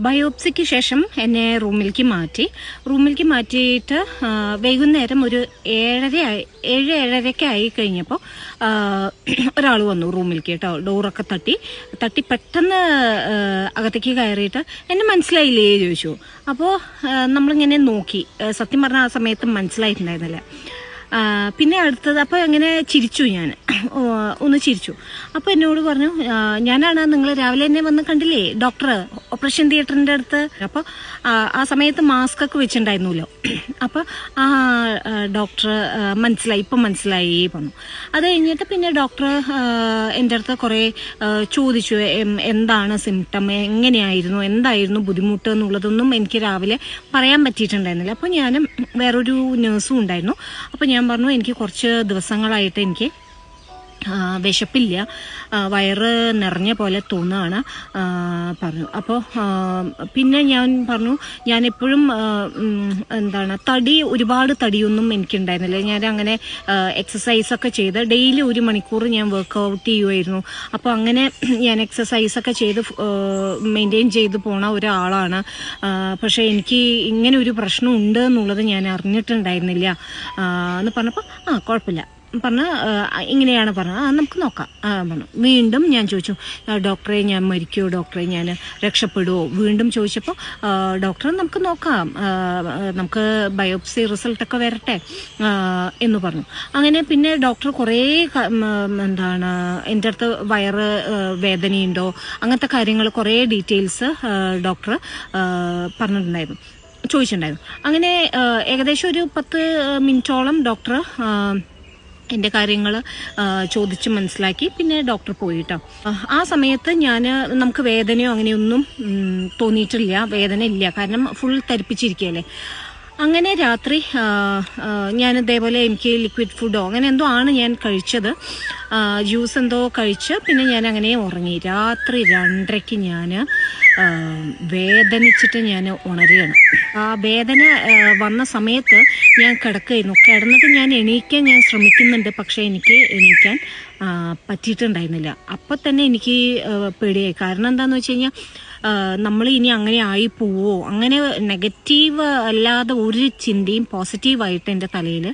ബയോപ്സിക്ക് ശേഷം എന്നെ റൂമിലേക്ക് മാറ്റിയിട്ട് വൈകുന്നേരം ഒരു 7:30 ആയി കഴിഞ്ഞപ്പോൾ ഒരാൾ വന്നു റൂമിലേക്ക് കേട്ടോ. ഡോറൊക്കെ തട്ടി പെട്ടെന്ന് അകത്തേക്ക് കയറിയിട്ട് എന്നെ മനസ്സിലായില്ലേ ചോദിച്ചു. അപ്പോൾ നമ്മളിങ്ങനെ നോക്കി. സത്യം പറഞ്ഞാൽ ആ സമയത്ത് മനസ്സിലായിട്ടുണ്ടായിരുന്നില്ല. പിന്നെ അടുത്തത് അപ്പോൾ അങ്ങനെ ചിരിച്ചു, ഞാൻ ഒന്ന് ചിരിച്ചു. അപ്പോൾ എന്നോട് പറഞ്ഞു, ഞാനാണ് നിങ്ങൾ രാവിലെ എന്നെ വന്ന് കണ്ടില്ലേ ഡോക്ടർ ഓപ്പറേഷൻ തിയേറ്ററിൻ്റെ അടുത്ത്. അപ്പോൾ ആ സമയത്ത് മാസ്ക് ഒക്കെ വെച്ചിട്ടുണ്ടായിരുന്നല്ലോ. അപ്പോൾ ആ ഡോക്ടർ ഇപ്പം മനസ്സിലായി പറഞ്ഞു. അത് കഴിഞ്ഞിട്ട് പിന്നെ ഡോക്ടർ എൻ്റെ അടുത്ത് കുറേ ചോദിച്ചു, എന്താണ് സിംറ്റം, എങ്ങനെയായിരുന്നു, എന്തായിരുന്നു ബുദ്ധിമുട്ട് എന്നുള്ളതൊന്നും എനിക്ക് രാവിലെ പറയാൻ പറ്റിയിട്ടുണ്ടായിരുന്നില്ല. അപ്പോൾ ഞാനും വേറൊരു നേഴ്സും ഉണ്ടായിരുന്നു. അപ്പോൾ ഞാൻ പറഞ്ഞു, എനിക്ക് കുറച്ച് ദിവസങ്ങളായിട്ട് എനിക്ക് വിശപ്പില്ല, വയറ് നിറഞ്ഞ പോലെ തോന്നുകയാണ് പറഞ്ഞു. അപ്പോൾ പിന്നെ ഞാൻ പറഞ്ഞു, ഞാനെപ്പോഴും ഒരുപാട് തടിയൊന്നും എനിക്കുണ്ടായിരുന്നില്ല. ഞാൻ അങ്ങനെ എക്സസൈസൊക്കെ ചെയ്ത് ഡെയിലി 1 മണിക്കൂർ ഞാൻ വർക്കൗട്ട് ചെയ്യുമായിരുന്നു. അപ്പോൾ അങ്ങനെ ഞാൻ എക്സസൈസൊക്കെ ചെയ്ത് മെയിൻറ്റെയിൻ ചെയ്ത് പോണ ഒരാളാണ്. പക്ഷേ എനിക്ക് ഇങ്ങനെ ഒരു പ്രശ്നം ഉണ്ട് എന്നുള്ളത് ഞാൻ അറിഞ്ഞിട്ടുണ്ടായിരുന്നില്ല എന്ന് പറഞ്ഞപ്പോൾ കുഴപ്പമില്ല പറഞ്ഞ ഇങ്ങനെയാണ് പറഞ്ഞത്, നമുക്ക് നോക്കാം പറഞ്ഞു. വീണ്ടും ഞാൻ ചോദിച്ചു, ഡോക്ടറെ ഞാൻ മരിക്കുമോ, ഡോക്ടറെ ഞാൻ രക്ഷപ്പെടുമോ, വീണ്ടും ചോദിച്ചപ്പോൾ ഡോക്ടർ നമുക്ക് നോക്കാം, നമുക്ക് ബയോപ്സി റിസൾട്ടൊക്കെ വരട്ടെ എന്ന് പറഞ്ഞു. അങ്ങനെ പിന്നെ ഡോക്ടർ കുറേ എൻ്റെ അടുത്ത് വയറ് വേദനയുണ്ടോ അങ്ങനത്തെ കാര്യങ്ങൾ കുറേ ഡീറ്റെയിൽസ് ഡോക്ടർ ചോദിച്ചിട്ടുണ്ടായിരുന്നു. അങ്ങനെ ഏകദേശം ഒരു 10 മിനിറ്റോളം ഡോക്ടർ എൻ്റെ കാര്യങ്ങൾ ചോദിച്ച് മനസ്സിലാക്കി. പിന്നെ ഡോക്ടർ പോയിട്ടോ. ആ സമയത്ത് നമുക്ക് വേദനയോ അങ്ങനെയൊന്നും തോന്നിയിട്ടില്ല, വേദന ഇല്ല, കാരണം ഫുൾ തരിപ്പിച്ചിരിക്കുകയല്ലേ. അങ്ങനെ രാത്രി ഞാൻ ഇതേപോലെ എനിക്ക് ലിക്വിഡ് ഫുഡോ അങ്ങനെ എന്തോ ആണ് ഞാൻ കഴിച്ചത്, ജ്യൂസ് എന്തോ കഴിച്ച് പിന്നെ ഞാൻ അങ്ങനെ ഉറങ്ങി. രാത്രി 2:30 ഞാൻ വേദനിച്ചിട്ട് ഞാൻ ഉണരുകയാണ്. ആ വേദന വന്ന സമയത്ത് ഞാൻ കിടന്നിട്ട് ഞാൻ എണീക്കാൻ ശ്രമിക്കുന്നുണ്ട്, പക്ഷേ എനിക്ക് എണീക്കാൻ പറ്റിയിട്ടുണ്ടായിരുന്നില്ല. അപ്പം തന്നെ എനിക്ക് പേടിയായി. കാരണം എന്താണെന്ന് വെച്ച് കഴിഞ്ഞാൽ നമ്മൾ ഇനി അങ്ങനെ ആയി പോവോ, അങ്ങനെ നെഗറ്റീവ് അല്ലാതെ ഒരു ചിന്തയും പോസിറ്റീവായിട്ട് എൻ്റെ തലയിൽ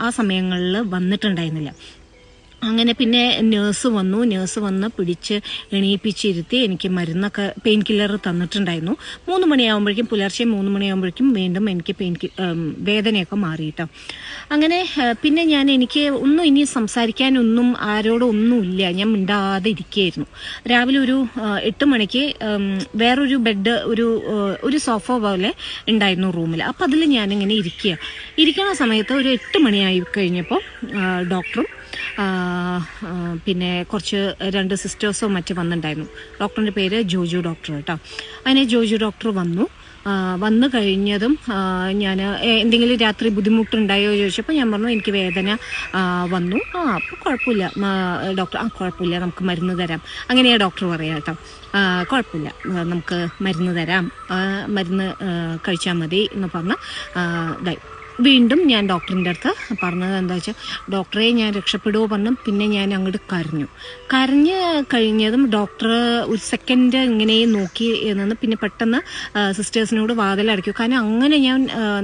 ആ സമയങ്ങളിൽ വന്നിട്ടുണ്ടായിരുന്നില്ല. അങ്ങനെ പിന്നെ നേഴ്സ് വന്ന് പിടിച്ച് എണീപ്പിച്ചിരുത്തി എനിക്ക് മരുന്നൊക്കെ പെയിൻ കില്ലർ തന്നിട്ടുണ്ടായിരുന്നു. 3 മണിയാകുമ്പോഴേക്കും, പുലർച്ചെ 3 മണിയാകുമ്പോഴേക്കും വീണ്ടും എനിക്ക് വേദനയൊക്കെ മാറിയിട്ടോ. അങ്ങനെ പിന്നെ എനിക്ക് ഇനി സംസാരിക്കാനൊന്നും ആരോടും ഒന്നുമില്ല, ഞാൻ മിണ്ടാതെ ഇരിക്കുകയായിരുന്നു. രാവിലെ ഒരു 8 മണിക്ക് വേറൊരു ബെഡ് ഒരു സോഫ പോലെ ഉണ്ടായിരുന്നു റൂമിൽ. അപ്പം അതിൽ ഞാനിങ്ങനെ ഇരിക്കുന്ന സമയത്ത് ഒരു 8 മണിയായി കഴിഞ്ഞപ്പോൾ ഡോക്ടറും പിന്നെ കുറച്ച് 2 സിസ്റ്റേഴ്സോ മറ്റു വന്നിട്ടുണ്ടായിരുന്നു. ഡോക്ടറിൻ്റെ പേര് ജോജു ഡോക്ടർ കേട്ടോ. അങ്ങനെ ജോജു ഡോക്ടർ വന്നു കഴിഞ്ഞതും ഞാൻ എന്തെങ്കിലും രാത്രി ബുദ്ധിമുട്ടുണ്ടായോ ചോദിച്ചപ്പോൾ ഞാൻ പറഞ്ഞു, എനിക്ക് വേദന വന്നു. അപ്പോൾ കുഴപ്പമില്ല ഡോക്ടർ, കുഴപ്പമില്ല, നമുക്ക് മരുന്ന് തരാം. അങ്ങനെയാണ് ഡോക്ടർ പറയാം കേട്ടോ. കുഴപ്പമില്ല, നമുക്ക് മരുന്ന് തരാം, മരുന്ന് കഴിച്ചാൽ മതി എന്ന് പറഞ്ഞ് വീണ്ടും ഞാൻ ഡോക്ടറിൻ്റെ അടുത്ത് പറഞ്ഞത് എന്താ വെച്ചാൽ, ഡോക്ടറെ ഞാൻ രക്ഷപ്പെടുമോ പറഞ്ഞു. പിന്നെ ഞാൻ അങ്ങോട്ട് കരഞ്ഞു കഴിഞ്ഞതും ഡോക്ടർ ഒരു സെക്കൻഡ് ഇങ്ങനെ നോക്കി നിന്ന് പിന്നെ പെട്ടെന്ന് സിസ്റ്റേഴ്സിനോട് വാതിലടയ്ക്കും. കാരണം അങ്ങനെ ഞാൻ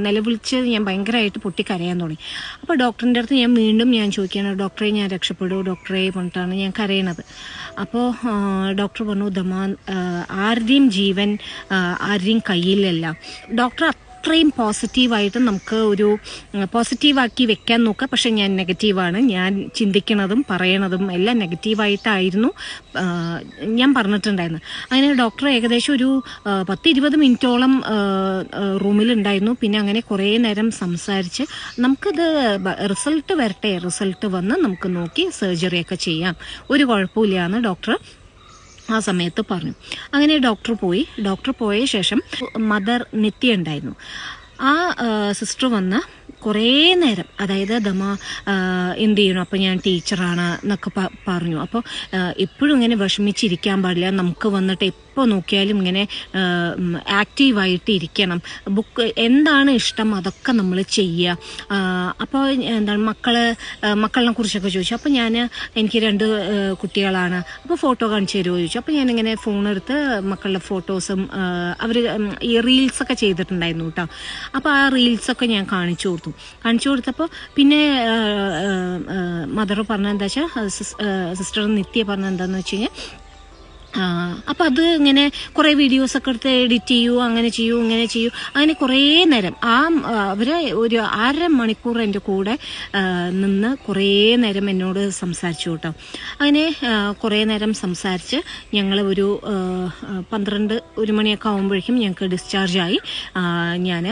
നിലവിളിച്ച് ഞാൻ ഭയങ്കരമായിട്ട് പൊട്ടിക്കരയാൻ തുടങ്ങി. അപ്പോൾ ഡോക്ടറിൻ്റെ അടുത്ത് വീണ്ടും ഞാൻ ചോദിക്കുകയാണ്, ഡോക്ടറെ ഞാൻ രക്ഷപ്പെടുമോ ഡോക്ടറെ പറഞ്ഞിട്ടാണ് ഞാൻ കരയണത്. അപ്പോൾ ഡോക്ടർ പറഞ്ഞു, ദമാൻ ആരുടെയും ജീവൻ ആരുടെയും കയ്യിലല്ല. ഡോക്ടർ അത്രയും പോസിറ്റീവായിട്ട് നമുക്ക് ഒരു പോസിറ്റീവാക്കി വെക്കാൻ നോക്കുക. പക്ഷെ ഞാൻ നെഗറ്റീവാണ്, ഞാൻ ചിന്തിക്കണതും പറയണതും എല്ലാം നെഗറ്റീവായിട്ടായിരുന്നു ഞാൻ പറഞ്ഞിട്ടുണ്ടായിരുന്നു. അങ്ങനെ ഡോക്ടർ ഏകദേശം ഒരു 10-20 മിനിറ്റോളം റൂമിലുണ്ടായിരുന്നു. പിന്നെ അങ്ങനെ കുറേ നേരം സംസാരിച്ച് നമുക്കിത് റിസൾട്ട് വരട്ടെ, റിസൾട്ട് വന്ന് നമുക്ക് നോക്കി സർജറിയൊക്കെ ചെയ്യാം, ഒരു കുഴപ്പമില്ല എന്ന് ഡോക്ടർ ആ സമയത്ത് പറഞ്ഞു. അങ്ങനെ ഡോക്ടർ പോയ ശേഷം മദർ നിത്യ ഉണ്ടായിരുന്നു. ആ സിസ്റ്റർ വന്ന് കുറേ നേരം, അതായത് എന്ത് ചെയ്യണം, അപ്പോൾ ഞാൻ ടീച്ചറാണ് എന്നൊക്കെ പറഞ്ഞു. അപ്പോൾ എപ്പോഴും ഇങ്ങനെ വിഷമിച്ചിരിക്കാൻ പാടില്ല, നമുക്ക് വന്നിട്ട് എപ്പോൾ നോക്കിയാലും ഇങ്ങനെ ആക്റ്റീവായിട്ട് ഇരിക്കണം. ബുക്ക് എന്താണ് ഇഷ്ടം അതൊക്കെ നമ്മൾ ചെയ്യുക. അപ്പോൾ എന്താണ് മക്കളെ കുറിച്ചൊക്കെ ചോദിച്ചു. അപ്പോൾ എനിക്ക് 2 കുട്ടികളാണ്. അപ്പോൾ ഫോട്ടോ കാണിച്ചു തരുമോ ചോദിച്ചു. അപ്പോൾ ഞാനിങ്ങനെ ഫോണെടുത്ത് മക്കളുടെ ഫോട്ടോസും അവർ ഈ റീൽസൊക്കെ ചെയ്തിട്ടുണ്ടായിരുന്നു കേട്ടോ. അപ്പോൾ ആ റീൽസൊക്കെ ഞാൻ കാണിച്ചു കൊടുത്തപ്പോൾ പിന്നെ മദർ പറഞ്ഞെന്താ വെച്ചാൽ, സിസ്റ്റർ നിത്യ പറഞ്ഞെന്താന്ന് വെച്ച് കഴിഞ്ഞാൽ, അപ്പം അത് ഇങ്ങനെ കുറേ വീഡിയോസൊക്കെ എടുത്ത് എഡിറ്റ് ചെയ്യൂ, അങ്ങനെ ചെയ്യൂ, ഇങ്ങനെ ചെയ്യൂ, അങ്ങനെ കുറേ നേരം അവരെ ഒരു 1/2 മണിക്കൂർ എൻ്റെ കൂടെ നിന്ന് കുറേ നേരം എന്നോട് സംസാരിച്ചു കേട്ടോ. അങ്ങനെ കുറേ നേരം സംസാരിച്ച് ഞങ്ങൾ ഒരു 12-1 മണിയൊക്കെ ആകുമ്പോഴേക്കും ഞങ്ങൾക്ക് ഡിസ്ചാർജായി ഞാൻ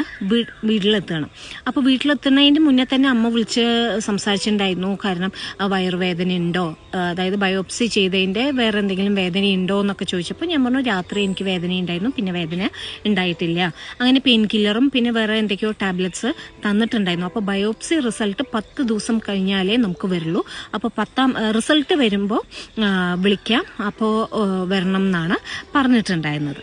വീട്ടിലെത്തണം. അപ്പോൾ വീട്ടിലെത്തുന്നതിൻ്റെ മുന്നേ തന്നെ അമ്മ വിളിച്ച് സംസാരിച്ചിട്ടുണ്ടായിരുന്നു. കാരണം വയറുവേദന ഉണ്ടോ, അതായത് ബയോപ്സി ചെയ്തതിൻ്റെ വേറെ എന്തെങ്കിലും വേദനയുണ്ടോ എന്നൊക്കെ ചോദിച്ചപ്പോൾ ഞാൻ പറഞ്ഞു രാത്രി എനിക്ക് വേദന ഉണ്ടായിരുന്നു, പിന്നെ വേദന ഉണ്ടായിട്ടില്ല. അങ്ങനെ പെയിൻ കില്ലറും പിന്നെ വേറെ എന്തൊക്കെയോ ടാബ്ലറ്റ്സ് തന്നിട്ടുണ്ടായിരുന്നു. അപ്പോൾ ബയോപ്സി റിസൾട്ട് 10 ദിവസം കഴിഞ്ഞാലേ നമുക്ക് വരുള്ളൂ. അപ്പോൾ 10ാം റിസൾട്ട് വരുമ്പോൾ വിളിക്കാം, അപ്പോൾ വരണം എന്നാണ് പറഞ്ഞിട്ടുണ്ടായിരുന്നത്.